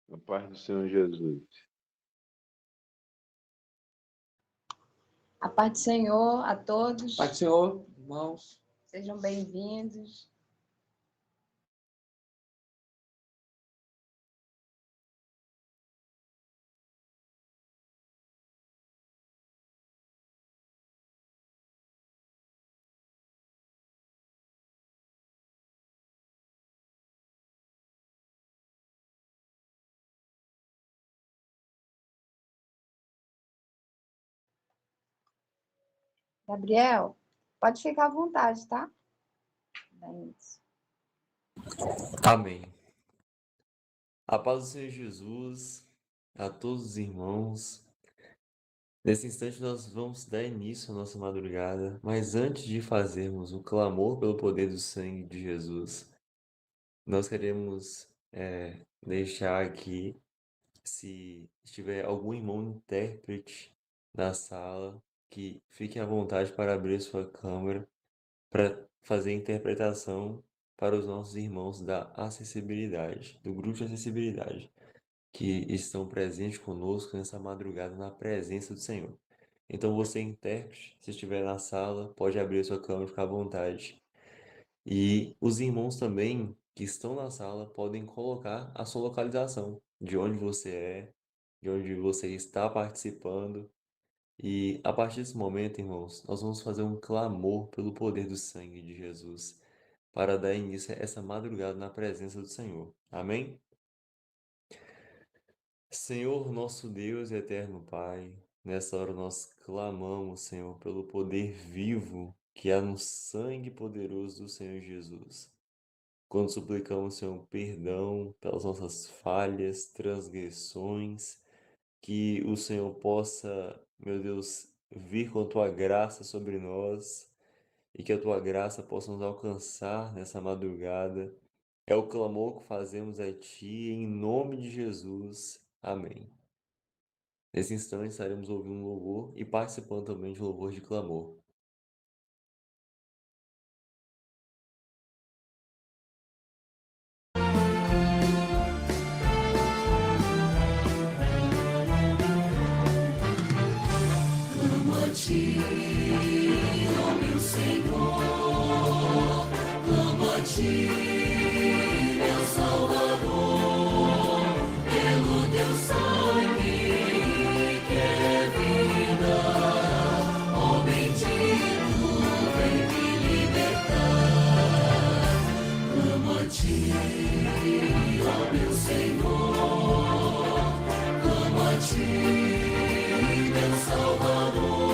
A paz do Senhor Jesus. A paz do Senhor a todos. Pai do Senhor, irmãos. Sejam bem-vindos. Gabriel, pode ficar à vontade, tá? Dá início. Amém. A paz do Senhor Jesus a todos os irmãos. Nesse instante nós vamos dar início à nossa madrugada, mas antes de fazermos o clamor pelo poder do sangue de Jesus, nós queremos deixar aqui, se tiver algum irmão intérprete na sala, que fique à vontade para abrir sua câmera para fazer a interpretação para os nossos irmãos da acessibilidade, do grupo de acessibilidade, que estão presentes conosco nessa madrugada na presença do Senhor. Então você, intérprete, se estiver na sala, pode abrir a sua câmera e ficar à vontade. E os irmãos também que estão na sala podem colocar a sua localização, de onde você é, de onde você está participando. E a partir desse momento, irmãos, nós vamos fazer um clamor pelo poder do sangue de Jesus para dar início a essa madrugada na presença do Senhor. Amém? Senhor, nosso Deus e eterno Pai, nessa hora nós clamamos, Senhor, pelo poder vivo que há no sangue poderoso do Senhor Jesus. Quando suplicamos, Senhor, perdão pelas nossas falhas, transgressões, que o Senhor possa, meu Deus, vir com a tua graça sobre nós e que a tua graça possa nos alcançar nessa madrugada. É o clamor que fazemos a ti, em nome de Jesus. Amém. Nesse instante estaremos ouvindo um louvor e participando também de louvor de clamor. Clamo a ti, ó meu Senhor, clamo a ti, meu Salvador, pelo teu sangue que é vida, ó bendito, vem me libertar. Clamo a ti, ó meu Senhor, clamo a ti, meu Salvador,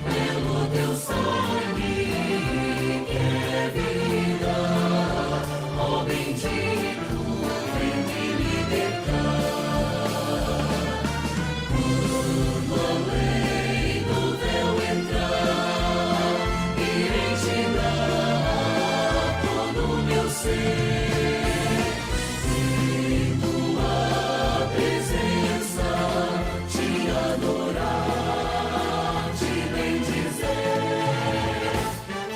pelo teu sangue que é vida, ó bendito, vem me libertar. Quando além do véu entrar e retirar todo o meu ser, em tua presença te adorar, te bendizer.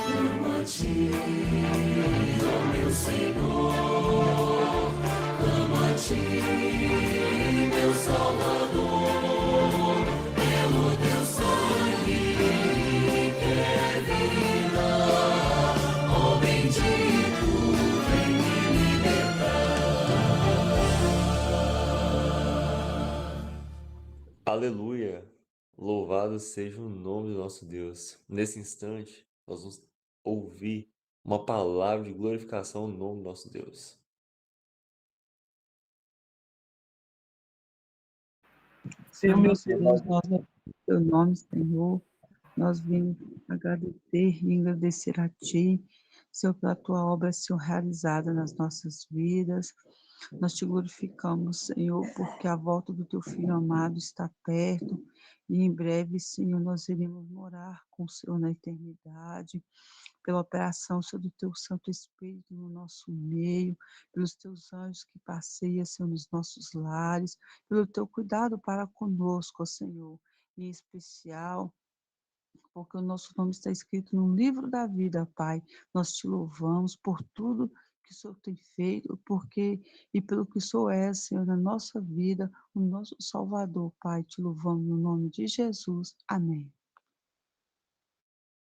Clamo a ti, ó meu Senhor, clamo a ti, meu Salvador, pelo teu sangue que é vida, ó bendito, vem me libertar. Aleluia! Louvado seja o nome do nosso Deus. Nesse instante, nós vamos ouvir uma palavra de glorificação no nome do nosso Deus. Senhor, meu Deus, nós louvamos teu nome, Senhor. Nós vimos agradecer e agradecer a Ti, Senhor, pela Tua obra, Senhor, realizada nas nossas vidas. Nós te glorificamos, Senhor, porque a volta do Teu Filho amado está perto e em breve, Senhor, nós iremos morar com o Senhor na eternidade. Pela operação, Senhor, do Teu Santo Espírito no nosso meio, pelos Teus anjos que passeiam, Senhor, nos nossos lares, pelo Teu cuidado para conosco, ó Senhor, em especial, porque o nosso nome está escrito no livro da vida, Pai. Nós te louvamos por tudo que o Senhor tem feito, porque e pelo que o Senhor é, Senhor, na nossa vida, o nosso Salvador, Pai, te louvamos no nome de Jesus. Amém.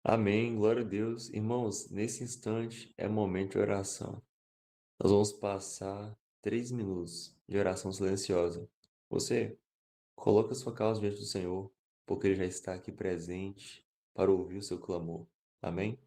Amém, glória a Deus. Irmãos, nesse instante é momento de oração. Nós vamos passar 3 minutos de oração silenciosa. Você, coloca sua causa diante do Senhor, porque Ele já está aqui presente para ouvir o seu clamor. Amém?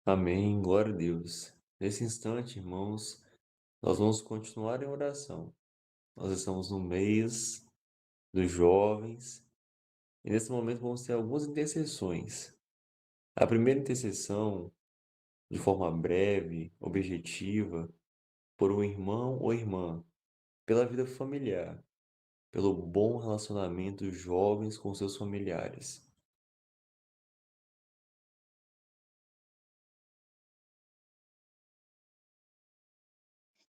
Amém, glória a Deus. Nesse instante, irmãos, nós vamos continuar em oração. Nós estamos no mês dos jovens e nesse momento vamos ter algumas intercessões. A primeira intercessão, de forma breve, objetiva, por um irmão ou irmã, pela vida familiar, pelo bom relacionamento dos jovens com seus familiares.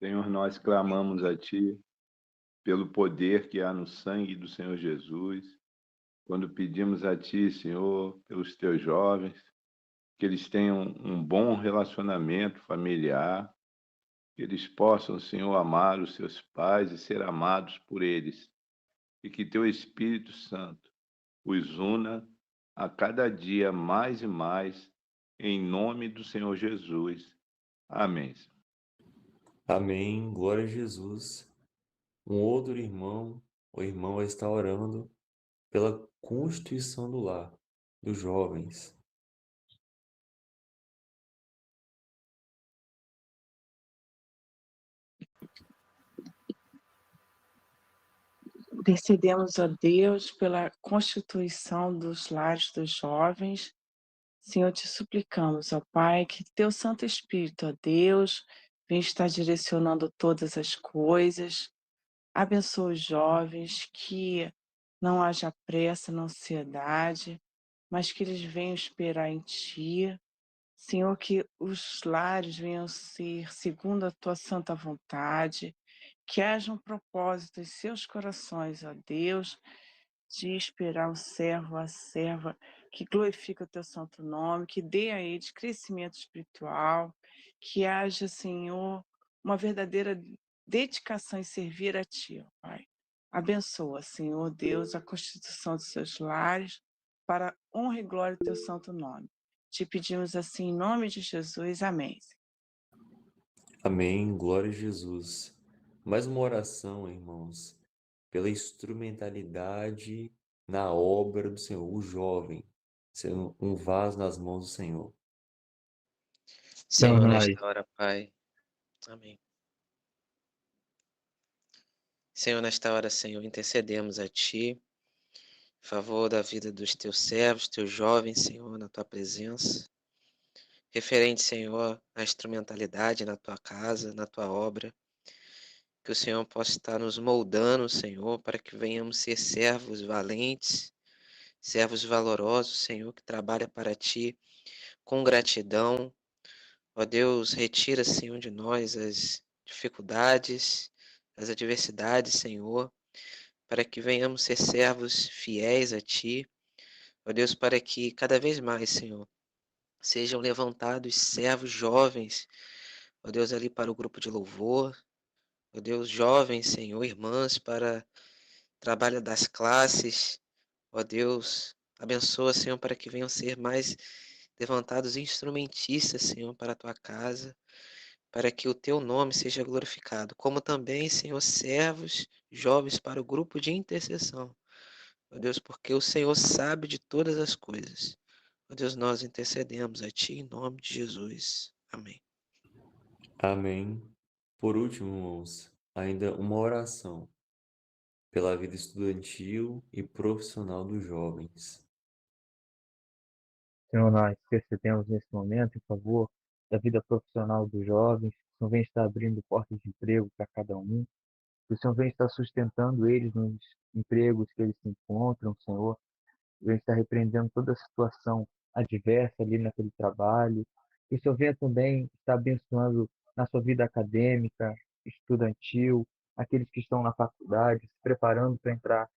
Senhor, nós clamamos a Ti pelo poder que há no sangue do Senhor Jesus, quando pedimos a Ti, Senhor, pelos Teus jovens, que eles tenham um bom relacionamento familiar, que eles possam, Senhor, amar os seus pais e ser amados por eles, e que Teu Espírito Santo os una a cada dia mais e mais, em nome do Senhor Jesus. Amém. Amém, glória a Jesus. Um outro irmão ou irmã vai estar orando pela constituição do lar, dos jovens. Intercedemos a Deus pela constituição dos lares dos jovens. Senhor, te suplicamos, ó Pai, que teu Santo Espírito, ó Deus, venha estar direcionando todas as coisas. Abençoa os jovens, que não haja pressa na ansiedade, mas que eles venham esperar em Ti. Senhor, que os lares venham ser segundo a Tua santa vontade, que haja um propósito em seus corações, ó Deus, de esperar o servo, a serva, que glorifica o Teu santo nome, que dê a eles crescimento espiritual, que haja, Senhor, uma verdadeira dedicação em servir a Ti, ó Pai. Abençoa, Senhor Deus, a constituição dos seus lares, para a honra e glória do Teu santo nome. Te pedimos assim em nome de Jesus. Amém. Amém, glória a Jesus. Mais uma oração, irmãos, pela instrumentalidade na obra do Senhor, o jovem, sendo um vaso nas mãos do Senhor. Senhor, nós. nesta hora, Pai. Amém. Senhor, nesta hora, Senhor, intercedemos a Ti, em favor da vida dos Teus servos, Teus jovens, Senhor, na Tua presença. Referente, Senhor, à instrumentalidade na Tua casa, na Tua obra. Que o Senhor possa estar nos moldando, Senhor, para que venhamos ser servos valentes, servos valorosos, Senhor, que trabalha para Ti com gratidão. Ó Deus, retira, Senhor, de nós as dificuldades, as adversidades, Senhor, para que venhamos ser servos fiéis a Ti. Ó Deus, para que cada vez mais, Senhor, sejam levantados servos jovens, ó Deus, ali para o grupo de louvor, ó Deus, jovens, Senhor, irmãs, para trabalho das classes, ó Deus, abençoa, Senhor, para que venham ser mais levantados instrumentistas, Senhor, para a Tua casa, para que o Teu nome seja glorificado, como também, Senhor, servos jovens para o grupo de intercessão, ó Deus, porque o Senhor sabe de todas as coisas. Ó Deus, nós intercedemos a Ti em nome de Jesus. Amém. Amém. Por último, irmãos, ainda uma oração pela vida estudantil e profissional dos jovens. Senhor, nós intercedemos nesse momento em favor da vida profissional dos jovens. O Senhor vem estar abrindo portas de emprego para cada um. O Senhor vem estar sustentando eles nos empregos que eles se encontram, Senhor. Vem estar repreendendo toda a situação adversa ali naquele trabalho. Que o Senhor venha também estar abençoando na sua vida acadêmica, estudantil, aqueles que estão na faculdade, se preparando para entrar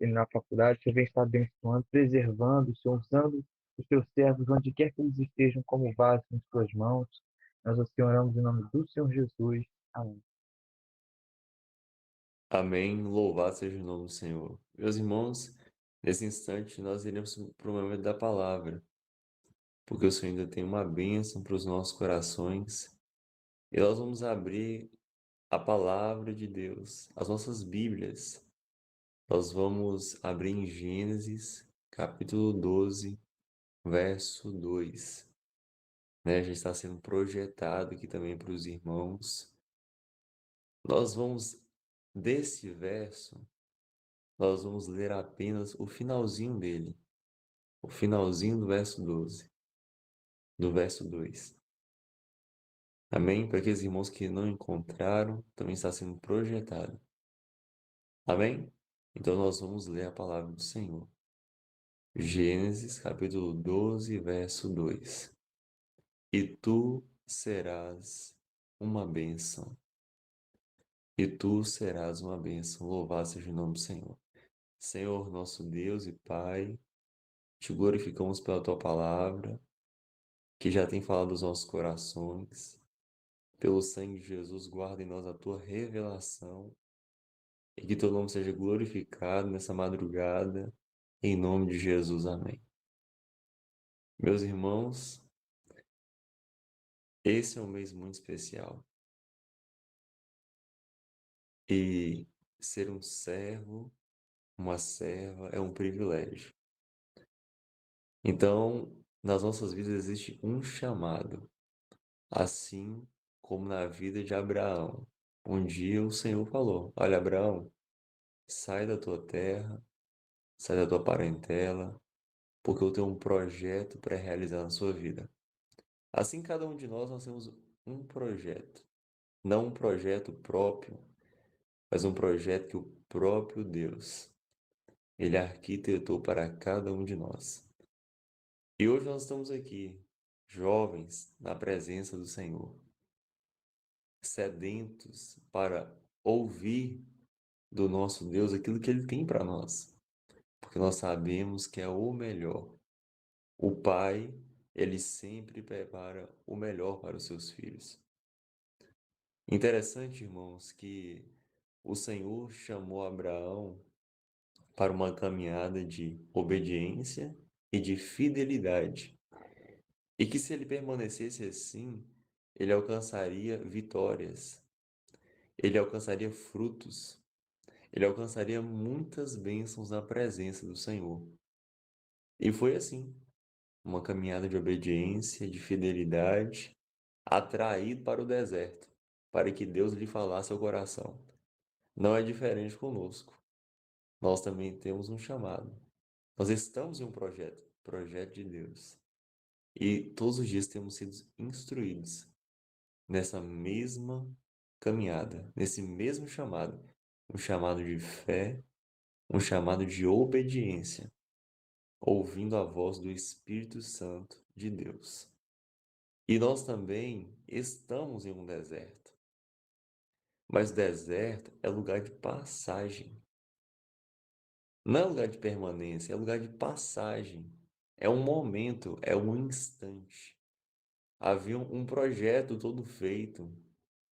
na faculdade. O Senhor vem estar abençoando, preservando, o Senhor usando os teus servos onde quer que eles estejam como vasos em suas mãos. Nós assim oramos em nome do Senhor Jesus. Amém. Amém. Louvado seja o nome do Senhor. Meus irmãos, nesse instante nós iremos para o momento da palavra, porque o Senhor ainda tem uma bênção para os nossos corações. E nós vamos abrir a palavra de Deus, as nossas Bíblias. Nós vamos abrir em Gênesis, capítulo 12, verso 2. Já está sendo projetado aqui também para os irmãos. Nós vamos, desse verso, nós vamos ler apenas o finalzinho dele. O finalzinho do verso 12. Do verso 2. Amém? Para aqueles irmãos que não encontraram, também está sendo projetado. Amém? Então nós vamos ler a palavra do Senhor. Gênesis, capítulo 12, verso 2. E tu serás uma bênção. E tu serás uma bênção. Louvado seja o nome do Senhor. Senhor, nosso Deus e Pai, te glorificamos pela tua palavra, que já tem falado aos nossos corações. Pelo sangue de Jesus, guarda em nós a tua revelação e que teu nome seja glorificado nessa madrugada, em nome de Jesus. Amém. Meus irmãos, esse é um mês muito especial. E ser um servo, uma serva, é um privilégio. Então, nas nossas vidas existe um chamado, assim como na vida de Abraão. Um dia o Senhor falou: olha, Abraão, sai da tua terra, sai da tua parentela, porque eu tenho um projeto para realizar na sua vida. Assim, cada um de nós temos um projeto. Não um projeto próprio, mas um projeto que o próprio Deus, Ele arquitetou para cada um de nós. E hoje nós estamos aqui, jovens, na presença do Senhor, sedentos para ouvir do nosso Deus aquilo que Ele tem para nós, porque nós sabemos que é o melhor. O Pai, Ele sempre prepara o melhor para os seus filhos. Interessante, irmãos, que o Senhor chamou Abraão para uma caminhada de obediência e de fidelidade, e que se ele permanecesse assim, ele alcançaria vitórias, ele alcançaria frutos, ele alcançaria muitas bênçãos na presença do Senhor. E foi assim, uma caminhada de obediência, de fidelidade, atraído para o deserto, para que Deus lhe falasse ao coração. Não é diferente conosco. Nós também temos um chamado. Nós estamos em um projeto de Deus. E todos os dias temos sido instruídos nessa mesma caminhada, nesse mesmo chamado. Um chamado de fé, um chamado de obediência, ouvindo a voz do Espírito Santo de Deus. E nós também estamos em um deserto. Mas deserto é lugar de passagem. Não é lugar de permanência, é lugar de passagem. É um momento, é um instante. Havia um projeto todo feito,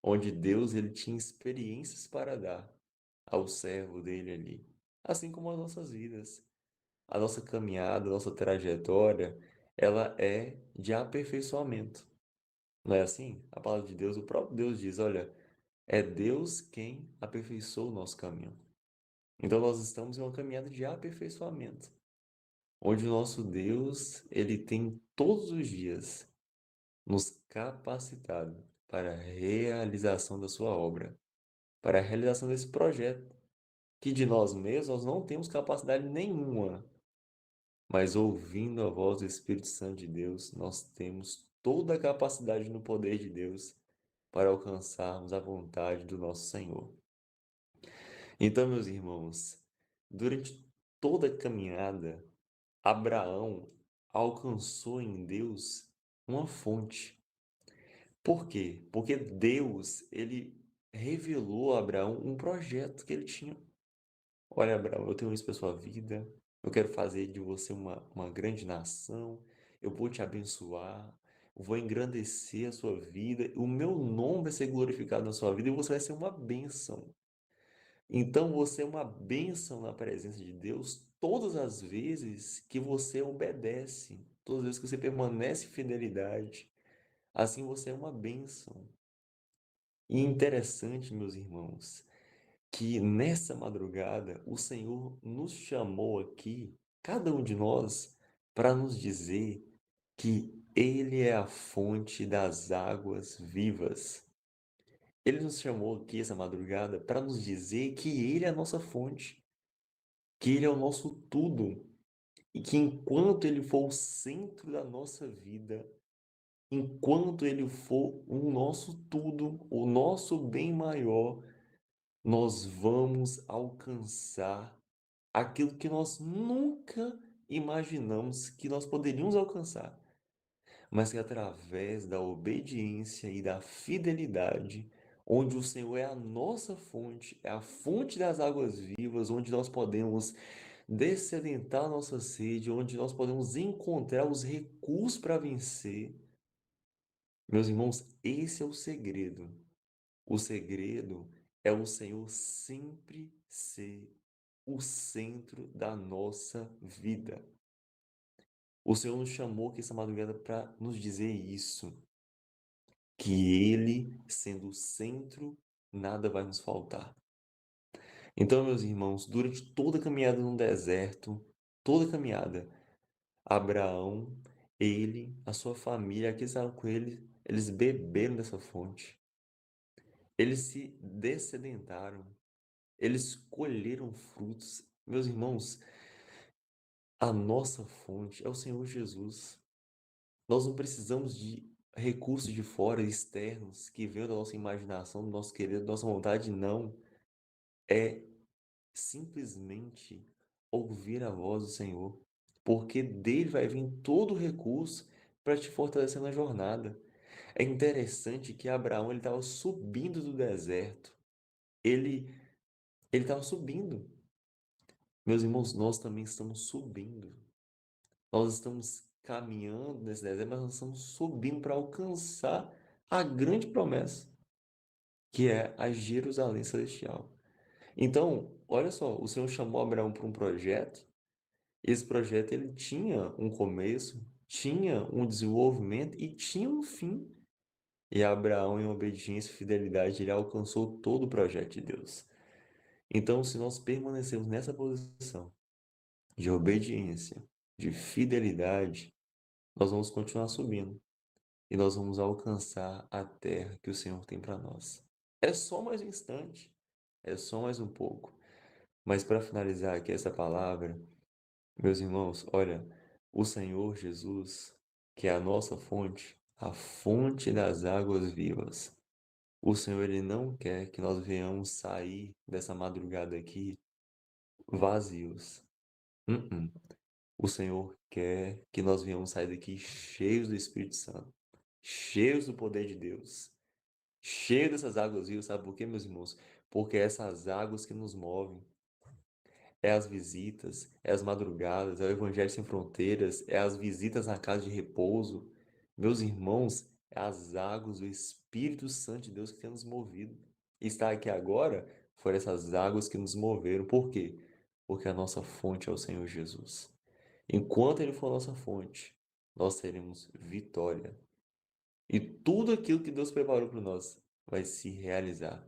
onde Deus ele tinha experiências para dar ao servo dele ali. Assim como as nossas vidas. A nossa caminhada, a nossa trajetória, ela é de aperfeiçoamento. Não é assim? A palavra de Deus, o próprio Deus diz, olha, é Deus quem aperfeiçoa o nosso caminho. Então nós estamos em uma caminhada de aperfeiçoamento, onde o nosso Deus, ele tem todos os dias nos capacitado para a realização da sua obra, para a realização desse projeto, que de nós mesmos nós não temos capacidade nenhuma, mas ouvindo a voz do Espírito Santo de Deus, nós temos toda a capacidade no poder de Deus para alcançarmos a vontade do nosso Senhor. Então, meus irmãos, durante toda a caminhada, Abraão alcançou em Deus uma fonte. Por quê? Porque Deus, ele revelou a Abraão um projeto que ele tinha. Olha, Abraão, eu tenho isso para sua vida, eu quero fazer de você uma grande nação, eu vou te abençoar, eu vou engrandecer a sua vida, o meu nome vai ser glorificado na sua vida e você vai ser uma bênção. Então você é uma bênção na presença de Deus todas as vezes que você obedece, todas as vezes que você permanece em fidelidade. Assim você é uma bênção. E interessante, meus irmãos, que nessa madrugada o Senhor nos chamou aqui, cada um de nós, para nos dizer que Ele é a fonte das águas vivas. Ele nos chamou aqui essa madrugada para nos dizer que Ele é a nossa fonte, que Ele é o nosso tudo, e que enquanto Ele for o centro da nossa vida, enquanto Ele for o nosso tudo, o nosso bem maior, nós vamos alcançar aquilo que nós nunca imaginamos que nós poderíamos alcançar, mas que através da obediência e da fidelidade, onde o Senhor é a nossa fonte, é a fonte das águas vivas, onde nós podemos dessedentar nossa sede, onde nós podemos encontrar os recursos para vencer. Meus irmãos, esse é o segredo. O segredo é o Senhor sempre ser o centro da nossa vida. O Senhor nos chamou aqui essa madrugada para nos dizer isso, que Ele, sendo o centro, nada vai nos faltar. Então, meus irmãos, durante toda a caminhada no deserto, toda a caminhada, Abraão, ele, a sua família, aqueles que estavam com ele, eles beberam dessa fonte. Eles se dessedentaram. Eles colheram frutos. Meus irmãos, a nossa fonte é o Senhor Jesus. Nós não precisamos de recursos de fora, externos, que venham da nossa imaginação, do nosso querer, da nossa vontade, não. É simplesmente ouvir a voz do Senhor, porque dele vai vir todo o recurso para te fortalecer na jornada. É interessante que Abraão ele estava subindo do deserto. Ele estava subindo. Meus irmãos, nós também estamos subindo. Nós estamos caminhando nesse deserto, mas nós estamos subindo para alcançar a grande promessa, que é a Jerusalém Celestial. Então, olha só, o Senhor chamou Abraão para um projeto. Esse projeto ele tinha um começo, tinha um desenvolvimento e tinha um fim. E Abraão, em obediência e fidelidade, ele alcançou todo o projeto de Deus. Então, se nós permanecermos nessa posição de obediência, de fidelidade, nós vamos continuar subindo e nós vamos alcançar a terra que o Senhor tem para nós. É só mais um instante, é só mais um pouco. Mas para finalizar aqui essa palavra, meus irmãos, olha, o Senhor Jesus, que é a nossa fonte, a fonte das águas vivas. O Senhor, Ele não quer que nós venhamos sair dessa madrugada aqui vazios. O Senhor quer que nós venhamos sair daqui cheios do Espírito Santo, cheios do poder de Deus, cheios dessas águas vivas. Sabe por quê, meus irmãos? Porque é essas águas que nos movem. É as visitas, é as madrugadas, é o Evangelho Sem Fronteiras, é as visitas na casa de repouso. Meus irmãos, é as águas do Espírito Santo de Deus que tem nos movido. E estar aqui agora foram essas águas que nos moveram. Por quê? Porque a nossa fonte é o Senhor Jesus. Enquanto Ele for a nossa fonte, nós teremos vitória. E tudo aquilo que Deus preparou para nós vai se realizar.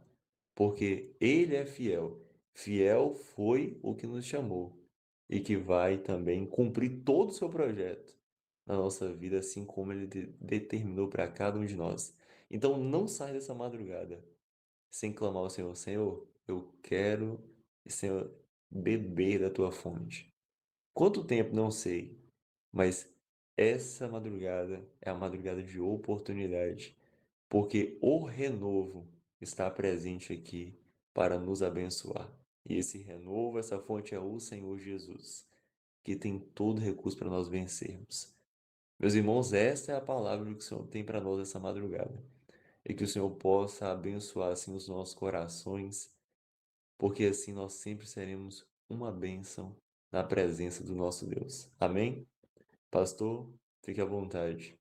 Porque Ele é fiel. Fiel foi o que nos chamou e que vai também cumprir todo o seu projeto na nossa vida, assim como Ele determinou para cada um de nós. Então não sai dessa madrugada sem clamar ao Senhor: Senhor, eu quero, Senhor, beber da tua fonte. Quanto tempo? Não sei, mas essa madrugada é a madrugada de oportunidade, porque o renovo está presente aqui para nos abençoar. E esse renovo, essa fonte é o Senhor Jesus, que tem todo recurso para nós vencermos. Meus irmãos, essa é a palavra que o Senhor tem para nós essa madrugada. E que o Senhor possa abençoar assim os nossos corações, porque assim nós sempre seremos uma bênção na presença do nosso Deus. Amém? Pastor, fique à vontade.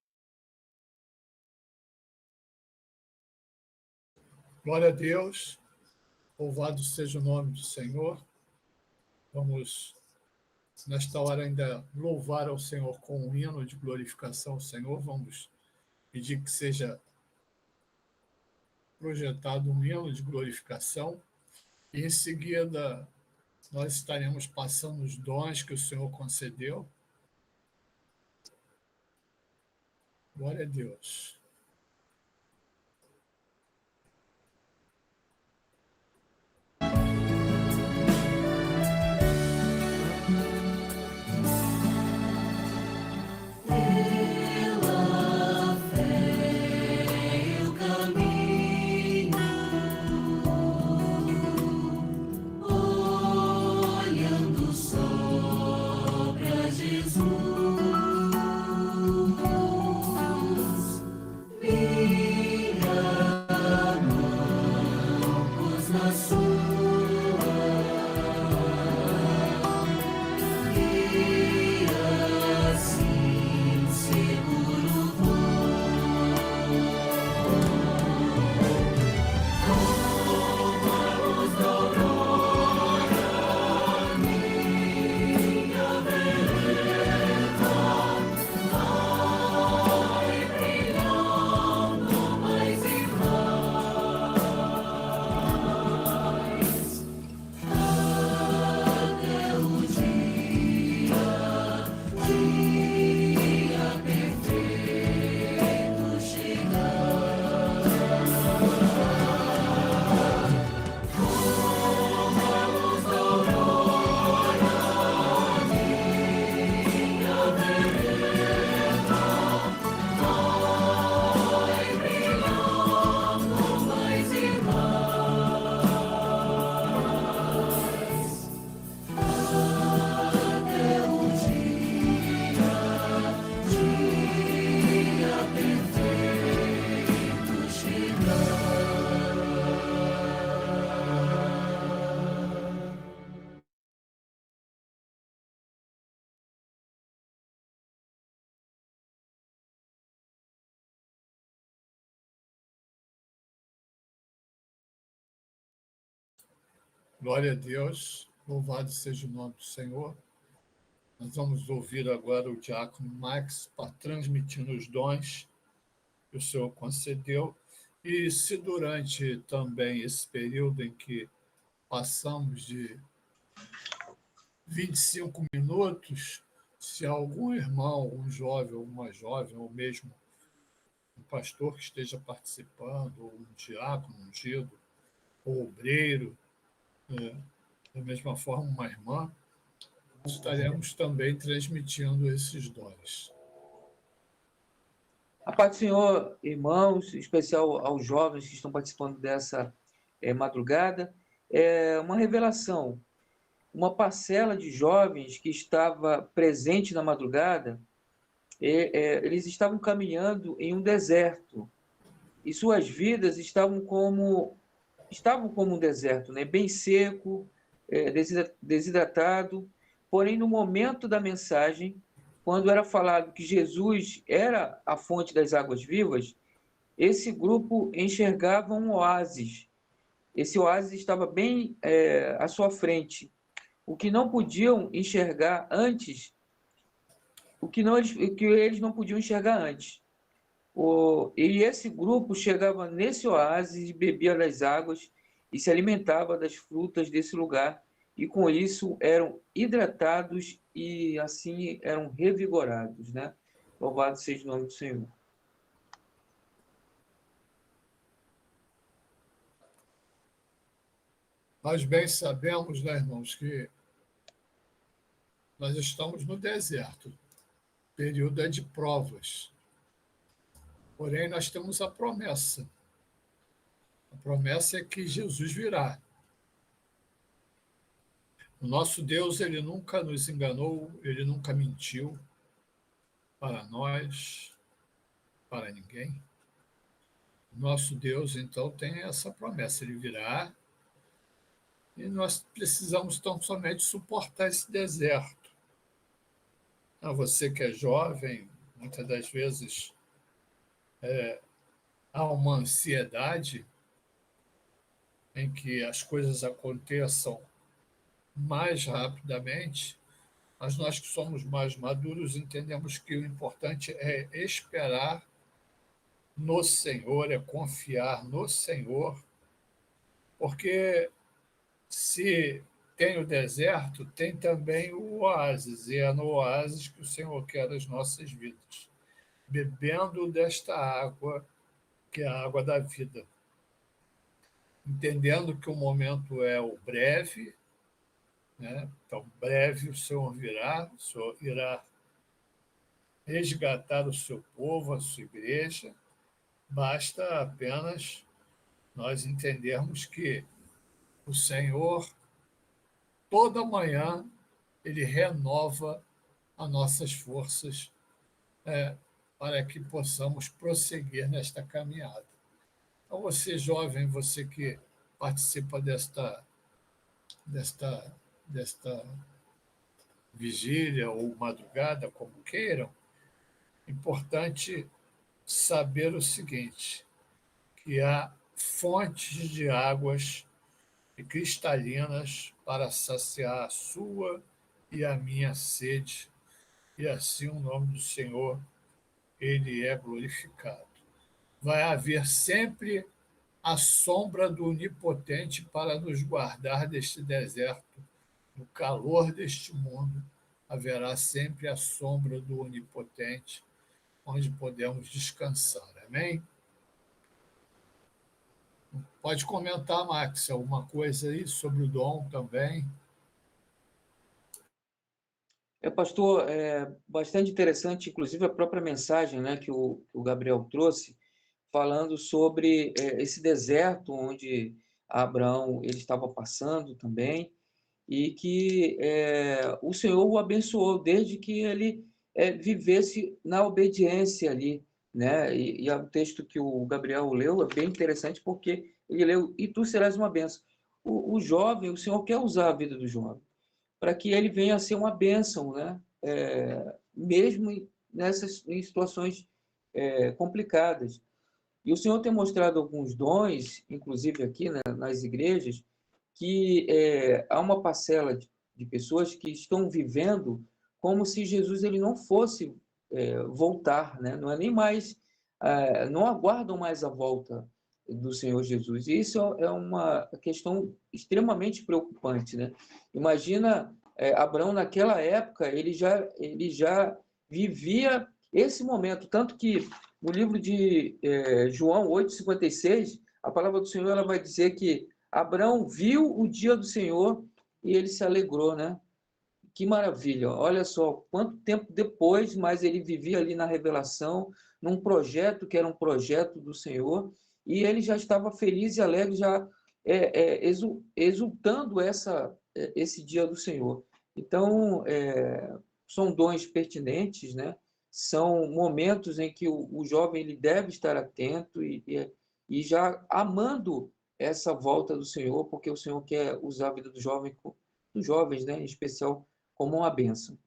Glória a Deus, louvado seja o nome do Senhor. Vamos, nesta hora, ainda louvar ao Senhor com um hino de glorificação ao Senhor. Vamos pedir que seja projetado um hino de glorificação e, em seguida, nós estaremos passando os dons que o Senhor concedeu. Glória a Deus. Glória a Deus, louvado seja o nome do Senhor. Nós vamos ouvir agora o diácono Max para transmitir os dons que o Senhor concedeu. E se durante também esse período em que passamos de 25 minutos, se algum irmão, um jovem ou uma jovem, ou mesmo um pastor que esteja participando, ou um diácono ungido, ou obreiro, da mesma forma uma irmã, estaremos também transmitindo esses dons. A paz do Senhor, irmãos, em especial aos jovens que estão participando dessa madrugada, é uma revelação. Uma parcela de jovens que estava presente na madrugada, eles estavam caminhando em um deserto, e suas vidas estavam como um deserto, né? Bem seco, desidratado, porém, no momento da mensagem, quando era falado que Jesus era a fonte das águas vivas, esse grupo enxergava um oásis. Esse oásis estava bem à sua frente. O que não podiam enxergar antes, o que eles não podiam enxergar antes. E esse grupo chegava nesse oásis, bebia das águas e se alimentava das frutas desse lugar, e com isso eram hidratados e assim eram revigorados, né? Louvado seja o nome do Senhor. Nós bem sabemos, né, irmãos, que nós estamos no deserto, período é de provas. Porém, nós temos a promessa. A promessa é que Jesus virá. O nosso Deus, ele nunca nos enganou, ele nunca mentiu para nós, para ninguém. O nosso Deus, então, tem essa promessa, ele virá, e nós precisamos tão somente suportar esse deserto. Você que é jovem, muitas das vezes há uma ansiedade em que as coisas aconteçam mais rapidamente, mas nós que somos mais maduros entendemos que o importante é esperar no Senhor, é confiar no Senhor, porque se tem o deserto, tem também o oásis, e é no oásis que o Senhor quer as nossas vidas, bebendo desta água, que é a água da vida, entendendo que o momento é o breve, né? Então, breve o Senhor virá, o Senhor irá resgatar o seu povo, a sua igreja, basta apenas nós entendermos que o Senhor, toda manhã, ele renova as nossas forças para que possamos prosseguir nesta caminhada. Então, você jovem, você que participa desta vigília ou madrugada, como queiram, importante saber o seguinte, que há fontes de águas cristalinas para saciar a sua e a minha sede, e assim o nome do Senhor, ele é glorificado. Vai haver sempre a sombra do Onipotente para nos guardar deste deserto. No calor deste mundo, haverá sempre a sombra do Onipotente, onde podemos descansar. Amém? Pode comentar, Max, alguma coisa aí sobre o dom também? Pastor, bastante interessante, inclusive a própria mensagem, né, que o Gabriel trouxe, falando sobre esse deserto onde Abraão ele estava passando também, e que o Senhor o abençoou desde que ele vivesse na obediência ali, né? E o texto que o Gabriel leu é bem interessante porque ele leu, e tu serás uma bênção. O jovem, o Senhor quer usar a vida do jovem para que ele venha a ser uma bênção, né? Mesmo em situações complicadas. E o Senhor tem mostrado alguns dons, inclusive aqui, né, nas igrejas, que há uma parcela de pessoas que estão vivendo como se Jesus ele não fosse voltar, né? Não é nem mais, não aguardam mais a volta do Senhor Jesus. E isso é uma questão extremamente preocupante, né? Imagina Abraão naquela época, ele já vivia esse momento, tanto que no livro de João 8,56, a palavra do Senhor ela vai dizer que Abraão viu o dia do Senhor e ele se alegrou, né? Que maravilha! Olha só, quanto tempo depois, mas ele vivia ali na revelação, num projeto que era um projeto do Senhor, e ele já estava feliz e alegre, já exultando esse dia do Senhor. Então, são dons pertinentes, né? São momentos em que o jovem ele deve estar atento e já amando essa volta do Senhor, porque o Senhor quer usar a vida dos jovens, né, em especial, como uma bênção.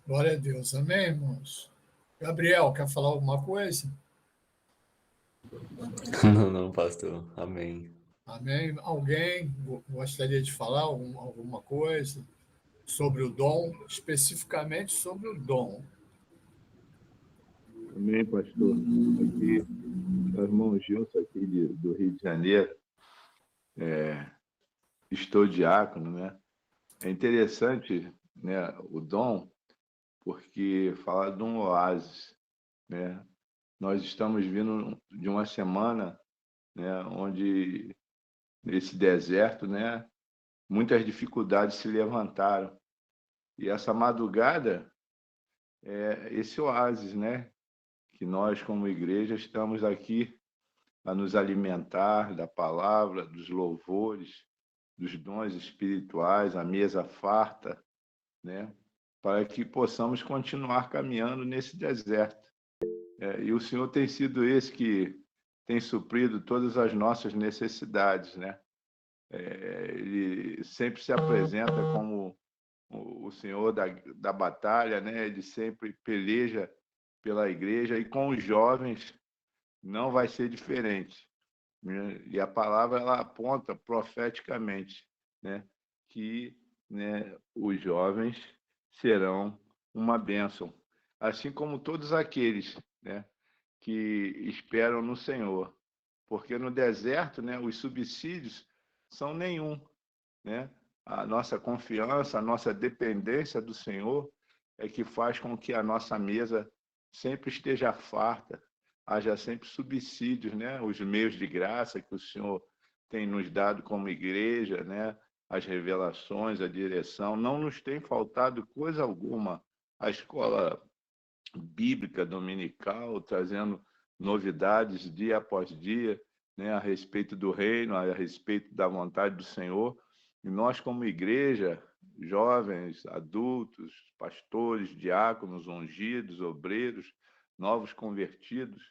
Glória a Deus. Amém, irmãos? Gabriel, quer falar alguma coisa? Não, pastor. Amém. Amém. Alguém gostaria de falar alguma coisa sobre o dom, especificamente sobre o dom? Amém, pastor. Aqui, o irmão Gilson, aqui do Rio de Janeiro, estou diácono, né? É interessante, né, o dom, porque fala de um oásis, né? Nós estamos vindo de uma semana, né, onde nesse deserto, né, muitas dificuldades se levantaram. E essa madrugada é esse oásis, né, que nós como igreja estamos aqui a nos alimentar da palavra, dos louvores, dos dons espirituais, a mesa farta, né, para que possamos continuar caminhando nesse deserto. E o Senhor tem sido esse que tem suprido todas as nossas necessidades, né? Ele sempre se apresenta como o Senhor da batalha, né? Ele sempre peleja pela igreja e com os jovens não vai ser diferente, né? E a palavra ela aponta profeticamente, né? Que, né, os jovens serão uma bênção, assim como todos aqueles, né, que esperam no Senhor, porque no deserto, né, os subsídios são nenhum, né? A nossa confiança, a nossa dependência do Senhor é que faz com que a nossa mesa sempre esteja farta, haja sempre subsídios, né? Os meios de graça que o Senhor tem nos dado como igreja, né? As revelações, a direção, não nos tem faltado coisa alguma. A escola bíblica dominical, trazendo novidades dia após dia, né, a respeito do reino, a respeito da vontade do Senhor. E nós, como igreja, jovens, adultos, pastores, diáconos, ungidos, obreiros, novos convertidos,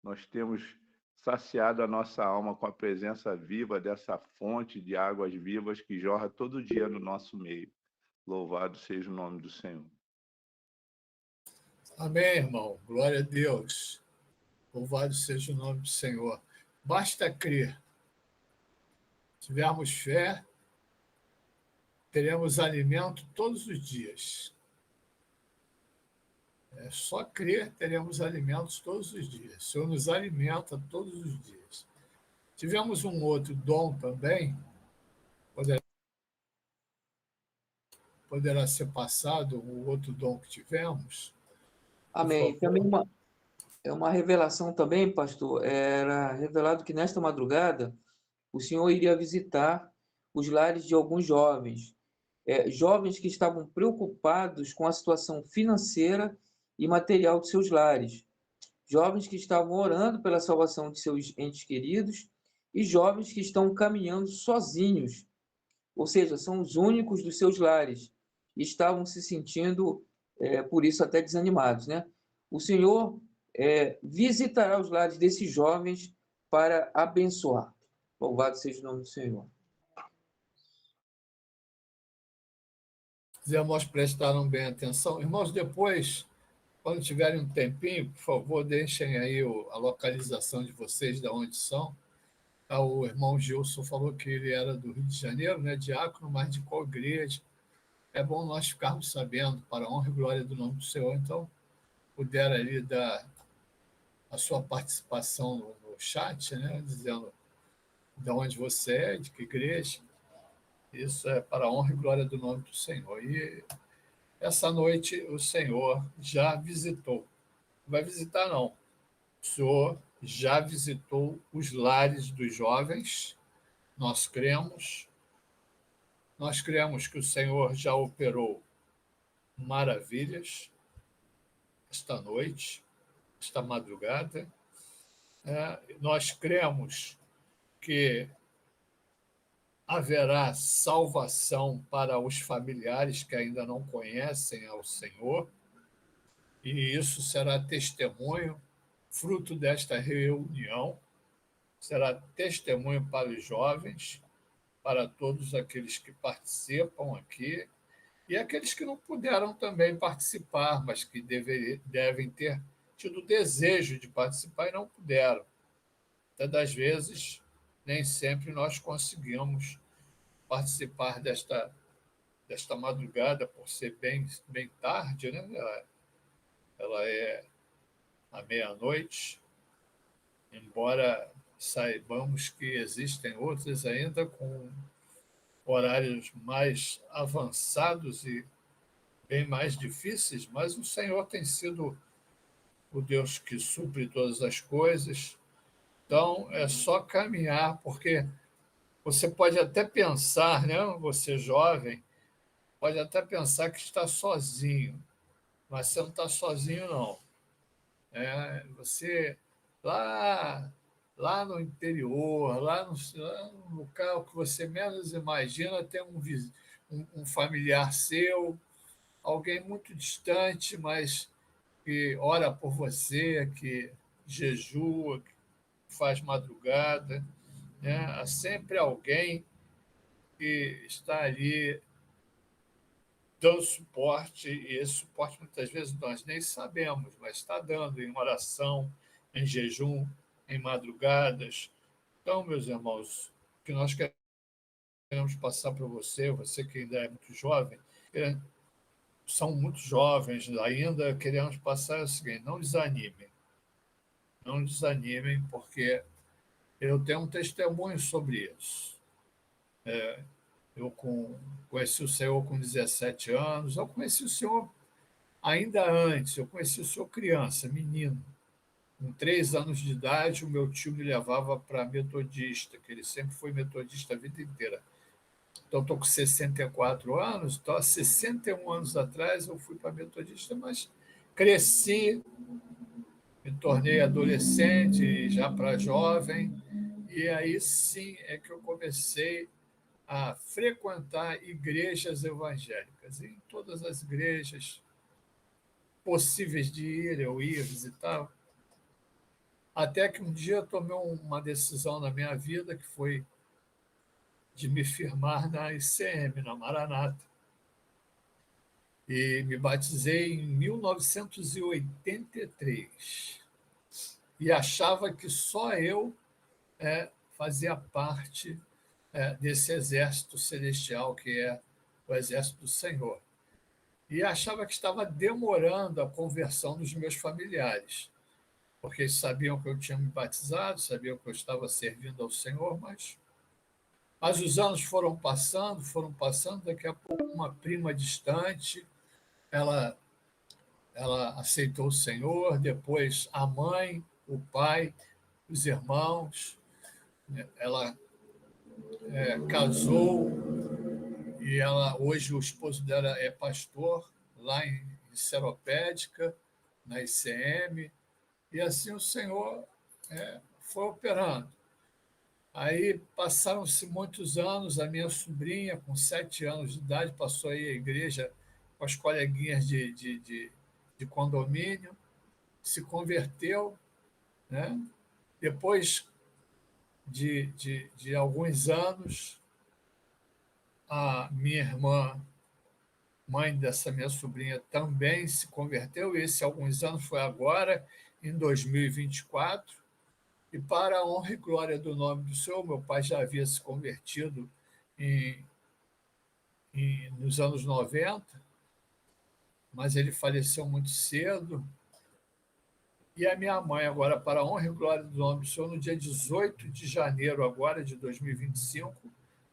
nós temos saciado a nossa alma com a presença viva dessa fonte de águas vivas que jorra todo dia no nosso meio. Louvado seja o nome do Senhor. Amém, irmão. Glória a Deus. Louvado seja o nome do Senhor. Basta crer. Se tivermos fé, teremos alimento todos os dias. É só crer, teremos alimentos todos os dias. O Senhor nos alimenta todos os dias. Tivemos um outro dom também, poderá ser passado, o outro dom que tivemos. Amém. Também uma revelação também, pastor, era revelado que nesta madrugada o Senhor iria visitar os lares de alguns jovens, jovens que estavam preocupados com a situação financeira e material de seus lares, jovens que estavam orando pela salvação de seus entes queridos e jovens que estão caminhando sozinhos, ou seja, são os únicos dos seus lares, e estavam se sentindo, por isso, até desanimados, né? O Senhor visitará os lares desses jovens para abençoar. Louvado seja o nome do Senhor. Os irmãos prestaram bem atenção. Irmãos, depois Quando tiverem um tempinho, por favor, deixem aí a localização de vocês, de onde são. O irmão Gilson falou que ele era do Rio de Janeiro, né, diácono, mas de qual igreja? É bom nós ficarmos sabendo, para a honra e glória do nome do Senhor. Então, puder ali dar a sua participação no chat, né, dizendo de onde você é, de que igreja. Isso é para a honra e glória do nome do Senhor. E essa noite o Senhor já visitou. Não vai visitar, não. O Senhor já visitou os lares dos jovens. Nós cremos que o Senhor já operou maravilhas esta noite, esta madrugada. Nós cremos que haverá salvação para os familiares que ainda não conhecem ao Senhor, e isso será testemunho, fruto desta reunião, será testemunho para os jovens, para todos aqueles que participam aqui, e aqueles que não puderam também participar, mas que devem ter tido desejo de participar e não puderam. Até das vezes, nem sempre nós conseguimos participar desta madrugada, por ser bem tarde, né? Ela é à meia-noite, embora saibamos que existem outras ainda com horários mais avançados e bem mais difíceis, mas o Senhor tem sido o Deus que supre todas as coisas. Então, é só caminhar, porque você pode até pensar, né? Você jovem, pode até pensar que está sozinho, mas você não está sozinho, não. Você, lá no interior, lá no local que você menos imagina, tem um familiar seu, alguém muito distante, mas que ora por você, que jejua, que faz madrugada, né? Há sempre alguém que está ali dando suporte, e esse suporte muitas vezes nós nem sabemos, mas está dando em oração, em jejum, em madrugadas. Então, meus irmãos, o que nós queremos passar para você que ainda é muito jovem, são muito jovens ainda, queremos passar o seguinte: não desanimem, porque eu tenho um testemunho sobre isso. Eu conheci o Senhor com 17 anos, eu conheci o Senhor ainda antes, eu conheci o Senhor criança, menino. Com 3 anos de idade, o meu tio me levava para metodista, que ele sempre foi metodista a vida inteira. Então, estou com 64 anos, então, há 61 anos atrás, eu fui para metodista, mas cresci, me tornei adolescente, já para jovem, e aí sim é que eu comecei a frequentar igrejas evangélicas. E em todas as igrejas possíveis de ir, eu ia visitar, até que um dia eu tomei uma decisão na minha vida, que foi de me firmar na ICM, na Maranata. E me batizei em 1983. E achava que só eu fazia parte desse exército celestial, que é o exército do Senhor. E achava que estava demorando a conversão dos meus familiares, porque eles sabiam que eu tinha me batizado, sabiam que eu estava servindo ao Senhor, mas os anos foram passando, daqui a pouco uma prima distante, ela aceitou o Senhor, depois a mãe, o pai, os irmãos, ela casou, e hoje o esposo dela é pastor lá em Seropédica, na ICM, e assim o Senhor foi operando. Aí passaram-se muitos anos, a minha sobrinha, com 7 anos de idade, passou aí à igreja com as coleguinhas de condomínio, se converteu, né? Depois de alguns anos, a minha irmã mãe dessa minha sobrinha, também se converteu. Esse, há alguns anos, foi agora, em 2024. E para a honra e glória do nome do Senhor, meu pai já havia se convertido nos anos 90, mas ele faleceu muito cedo. E a minha mãe, agora, para a honra e glória do nome do Senhor, no dia 18 de janeiro agora, de 2025,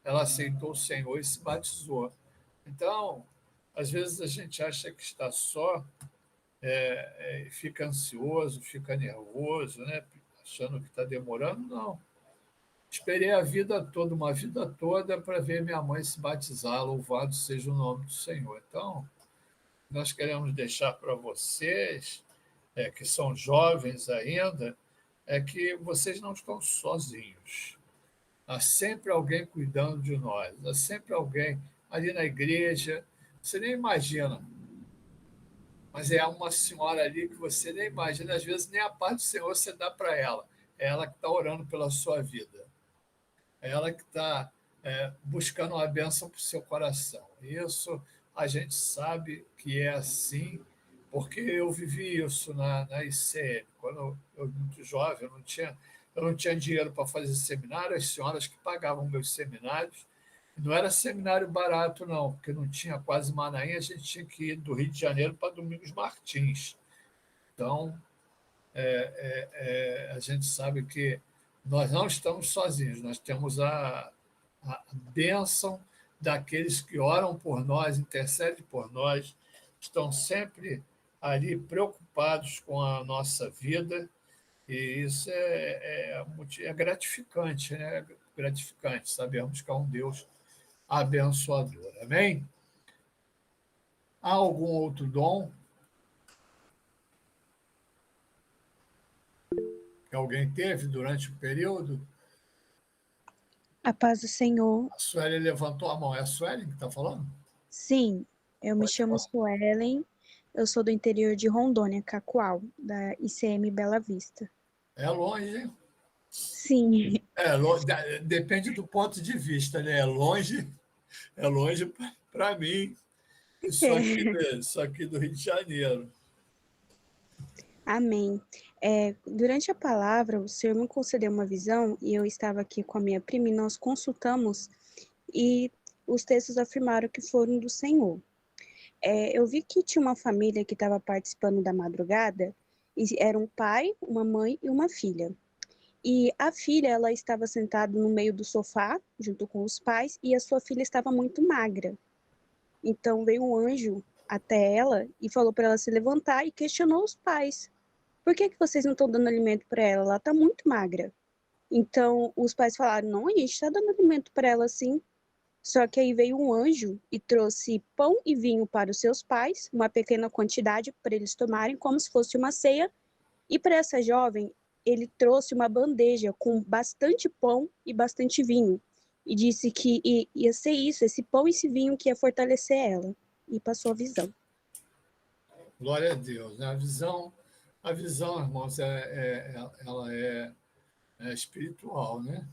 ela aceitou o Senhor e se batizou. Então, às vezes a gente acha que está só, fica ansioso, fica nervoso, né? Achando que está demorando. Não. Esperei a vida toda, uma vida toda, para ver minha mãe se batizar. Louvado seja o nome do Senhor. Então, nós queremos deixar para vocês, que são jovens ainda, que vocês não estão sozinhos. Há sempre alguém cuidando de nós, há sempre alguém ali na igreja. Você nem imagina, mas é uma senhora ali que você nem imagina, às vezes nem a paz do Senhor você dá para ela. É ela que está orando pela sua vida. É ela que está buscando uma bênção para o seu coração. Isso a gente sabe que é assim, porque eu vivi isso na ICM. Quando eu era muito jovem, eu não tinha dinheiro para fazer seminário, as senhoras que pagavam meus seminários. Não era seminário barato, não, porque não tinha quase Manaim, a gente tinha que ir do Rio de Janeiro para Domingos Martins. Então, a gente sabe que nós não estamos sozinhos, nós temos a bênção daqueles que oram por nós, intercedem por nós, estão sempre ali preocupados com a nossa vida, e isso é gratificante, né? Gratificante, sabemos que é um Deus abençoador. Amém? Há algum outro dom que alguém teve durante o período? A paz do Senhor. A Sueli levantou a mão. É a Sueli que está falando? Sim, eu me Pode chamo falar. Suelen, eu sou do interior de Rondônia, Cacoal, da ICM Bela Vista. É longe, hein? Sim, Depende do ponto de vista, né? É longe para mim, isso aqui do Rio de Janeiro. amém. Durante a palavra, o Senhor me concedeu uma visão e eu estava aqui com a minha prima e nós consultamos e os textos afirmaram que foram do Senhor. Eu vi que tinha uma família que estava participando da madrugada e era um pai, uma mãe e uma filha. E a filha, ela estava sentada no meio do sofá, junto com os pais, e a sua filha estava muito magra. Então veio um anjo até ela e falou para ela se levantar e questionou os pais. Por que vocês não estão dando alimento para ela? Ela está muito magra. Então os pais falaram, não, a gente está dando alimento para ela sim. Só que aí veio um anjo e trouxe pão e vinho para os seus pais, uma pequena quantidade para eles tomarem, como se fosse uma ceia. E para essa jovem, ele trouxe uma bandeja com bastante pão e bastante vinho. E disse que ia ser isso, esse pão e esse vinho que ia fortalecer ela. E passou a visão. Glória a Deus. Né? A visão, irmãos, ela é espiritual, né?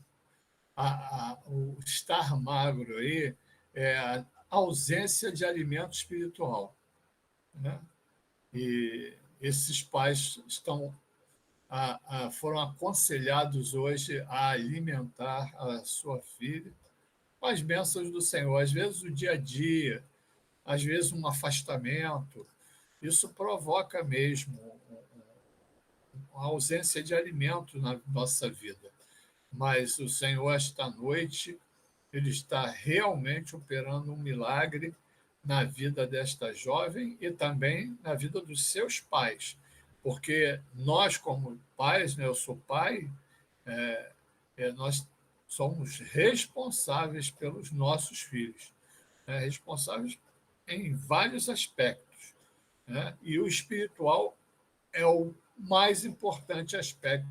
O estar magro aí é a ausência de alimento espiritual, né? E esses pais foram aconselhados hoje a alimentar a sua filha com as bênçãos do Senhor. Às vezes o dia a dia, às vezes um afastamento, isso provoca mesmo a ausência de alimento na nossa vida. Mas o Senhor, esta noite, ele está realmente operando um milagre na vida desta jovem e também na vida dos seus pais. Porque nós, como pais, né, eu sou pai, nós somos responsáveis pelos nossos filhos, né, responsáveis em vários aspectos, né, e o espiritual é o mais importante aspecto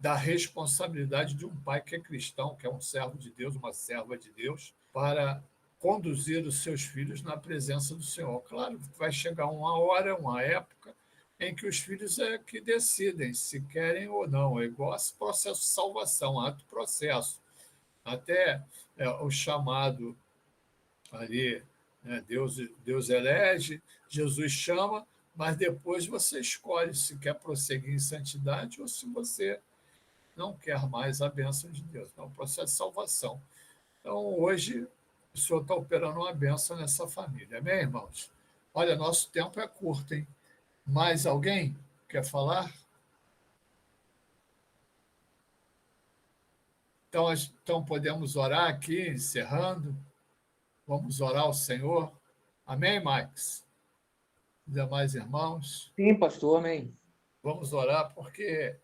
da responsabilidade de um pai que é cristão, que é um servo de Deus, uma serva de Deus, para conduzir os seus filhos na presença do Senhor. Claro que vai chegar uma hora, uma época, em que os filhos é que decidem se querem ou não. É igual esse processo de salvação, ato processo. Até o chamado ali né? Deus elege, Jesus chama, mas depois você escolhe se quer prosseguir em santidade ou se você não quer mais a bênção de Deus. É um processo de salvação. Então, hoje, o Senhor está operando uma bênção nessa família. Amém, irmãos? Olha, nosso tempo é curto, hein? Mais alguém quer falar? Então podemos orar aqui, encerrando. Vamos orar ao Senhor. Amém, Max? Os demais irmãos? Sim, pastor, amém. Vamos orar, porque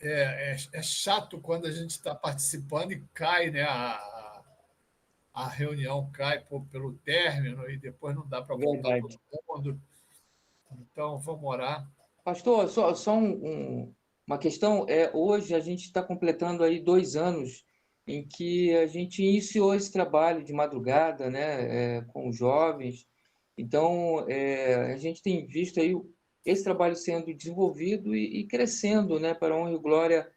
é chato quando a gente está participando e cai, né? A reunião cai pelo término e depois não dá para voltar Verdade. todo mundo. Então, vamos orar. Pastor, só uma questão. Hoje a gente está completando aí 2 anos em que a gente iniciou esse trabalho de madrugada, né, com os jovens. Então, a gente tem visto aí esse trabalho sendo desenvolvido e crescendo, né, para a honra e glória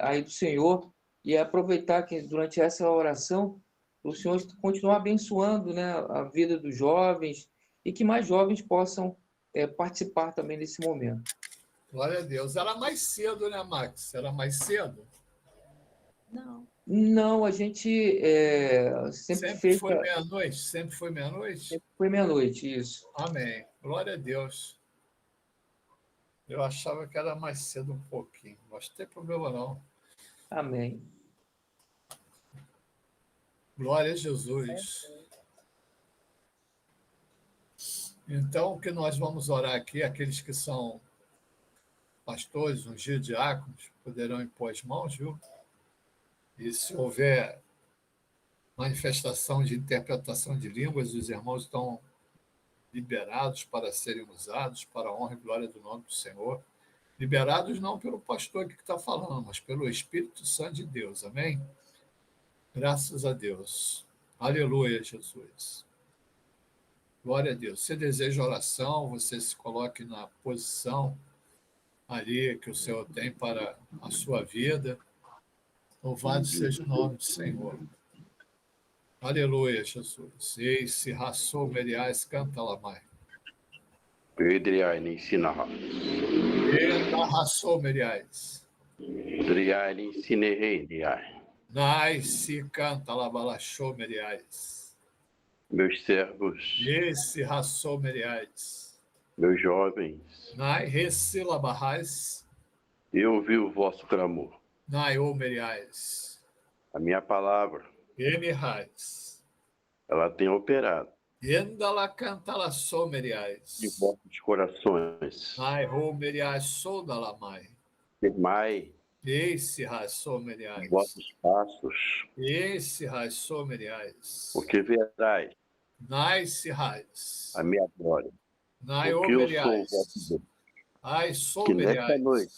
aí do Senhor. E aproveitar que durante essa oração o Senhor continuar abençoando, né, a vida dos jovens e que mais jovens possam participar também desse momento. Glória a Deus. Era mais cedo, né, Max? Era mais cedo? Não, a gente sempre fez... Foi meia-noite? Sempre foi meia-noite? Sempre foi meia-noite, isso. Amém. Glória a Deus. Eu achava que era mais cedo um pouquinho, mas não tem problema não. Amém. Glória a Jesus. Então, o que nós vamos orar aqui, aqueles que são pastores, ungidos, diáconos, poderão impor as mãos, viu? E se houver manifestação de interpretação de línguas, os irmãos estão liberados para serem usados para a honra e glória do nome do Senhor. Liberados não pelo pastor que está falando, mas pelo Espírito Santo de Deus. Amém? Graças a Deus. Aleluia, Jesus. Glória a Deus. Se deseja oração, você se coloque na posição ali que o Senhor tem para a sua vida. Louvado seja o nome do Senhor. Aleluia, Jesus. Eis-se raçou meriais, canta lá mais. Pedriai nem sinaha. Enda raçou meriais. Driai nem sinerei, diai. Nai-se canta lá balachou meriais. Meus servos, Esse raçou meriais. meus jovens, Nai recila barrais. eu ouvi o vosso clamor. Nai o meriais. A minha palavra, Emirrais. ela tem operado Enda lá canta lá sou meriais. em vossos corações. Nai ro meriais sou da lamai. Firmai Esse raçou meriais. os vossos passos, Esse raçou meriais. porque verás Nai-se raiz. a minha glória. Nai o Porque eu sou o meriais. vosso Deus. Ai sou Que nesta meriais. noite,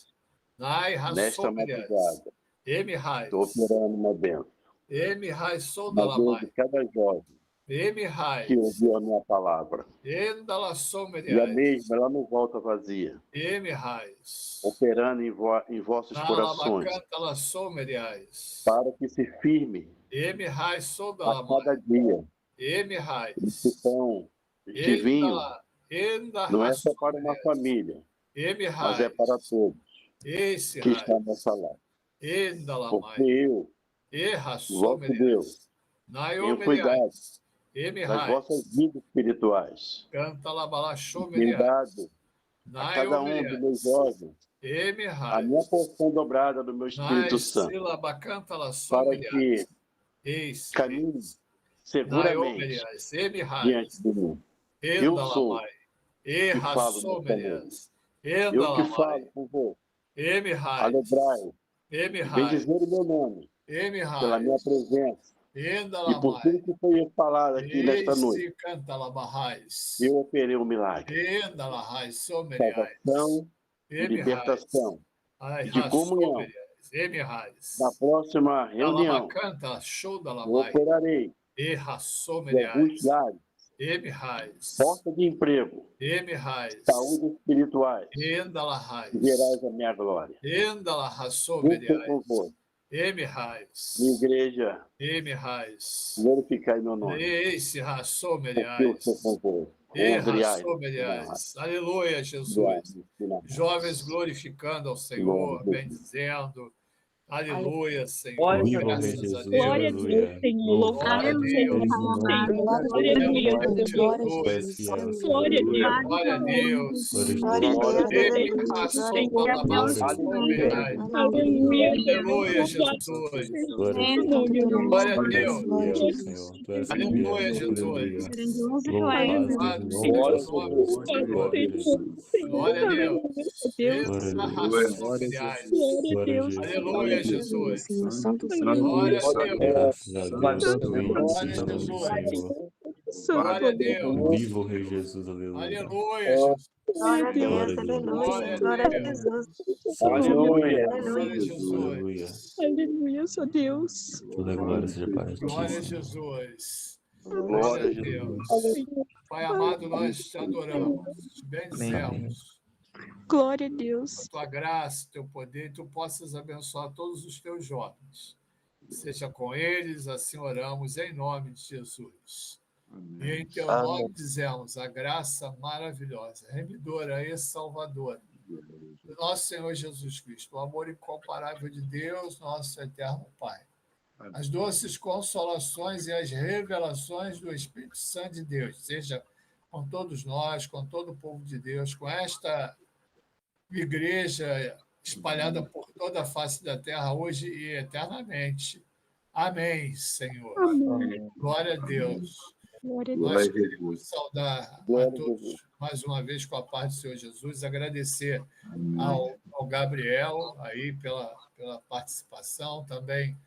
Nai nesta raçou meriais. madrugada, Emirrais. estou operando uma bênção Emirrais sou da na vida lamai. de cada jovem Emirrais. que ouviu a minha palavra. Enda lá sou E a meriais. mesma, ela não volta vazia, Emirrais. operando em vossos Na corações, labacanta lá sou meriais. para que se firme Emirrais sou da a cada lamai. dia. Emirrais. Esse pão de Enda vinho lá. Enda não é raçou só para uma meriais. família, mas é Emirrais. para todos Esse que estão raiz. nessa live. Enda lá Porque mais. eu, Erra vosso sou Deus, meriais. tenho cuidado Naio das Emirrais. vossas vidas espirituais. Canta lá balachou Tem meriais. dado a cada um dos meus jovens a Emirrais. minha porção dobrada do meu Espírito Santo, Naisila canta lá sou para meriais. que Eis. caminhe Naio seguramente meriais. diante Emirrais. de mim. Eu Enda lá sou mais. que Erra falo sou nessa noite. meriais. Enda Eu lá que mais. falo por vós. Emirrais. Alegrai, Emirrais. bendizer o meu nome pela minha Emirrais. presença Enda e lá por mais. tudo que foi falado aqui nesta noite. Esse canta lá barrais. Eu operei um milagre, Enda lá raiz sou meriais. salvação e Emirrais. libertação. Ai, de comunhão. Emirrais. Na próxima reunião, Canta, show da eu lamai. operarei Erra sou de alguns meriais. lares, Emirrais. porta de emprego, Emirrais. saúde espirituais, Enda la raiz. e verás a minha glória. Enda la raçou Eu sou meriais. convosco, Reis. Minha igreja, Reis. glorificai meu nome. Esse Porque o Rassomeriais. seu favor. Rassomeriais. Aleluia, Jesus. Jovens glorificando ao Senhor, bendizendo. Aleluia, Senhor. Viva o Rei Graças a Jesus, Deus. Glória a Deus, aleluia. Senhor. Glória Louvado a seja o Deus. teu nome. Glória Glória a a Deus. Deus, glória a Tu és Jesus. fiel, Senhor. Glória a Deus. Glória a Deus. Glória a Glória a Deus. Deus, Ele aleluia, passou glória a pela Deus. massa soberana. Aleluia. Aleluia, Jesus. Glória a Deus. Glória a Tu és Deus. fiel, Senhor. Tu és Aleluia, fiel, aleluia. Jesus. Louvado seja o Louvado nome seja do o Senhor. nome do Senhor. Glória a Jesus. Glória a Deus. Glória a Essa Deus. raça milhares. Glória a Jesus. Aleluia, Jesus. Santo, Glória a Deus. Graças a Deus. Bendito seja o nome do Glória a Senhor. Glória a Deus. Viva o Rei Jesus, aleluia. Aleluia, Jesus. glória a Glória Deus, a aleluia, Jesus. glória a Jesus. Aleluia. Glória a Jesus. Aleluia. Aleluia, só Deus. Toda a glória seja para ti, Glória a Senhor. Jesus. Glória Glória a a Jesus. Deus. Pai amado, nós te adoramos, te bendizemos. Glória a A Deus. tua graça, teu poder, tu possas abençoar todos os teus jovens. Seja com eles, assim oramos, em nome de Jesus. E em teu nome dizemos a graça maravilhosa, remidora e salvadora do nosso Senhor Jesus Cristo, o amor incomparável de Deus, nosso eterno Pai. As doces consolações e as revelações do Espírito Santo de Deus, seja com todos nós, com todo o povo de Deus, com esta igreja espalhada por toda a face da terra, hoje e eternamente. Amém, Senhor. Amém. Glória a Deus. Glória a Deus. Nós queremos saudar a todos mais uma vez com a paz do Senhor Jesus, agradecer ao Gabriel aí pela participação, também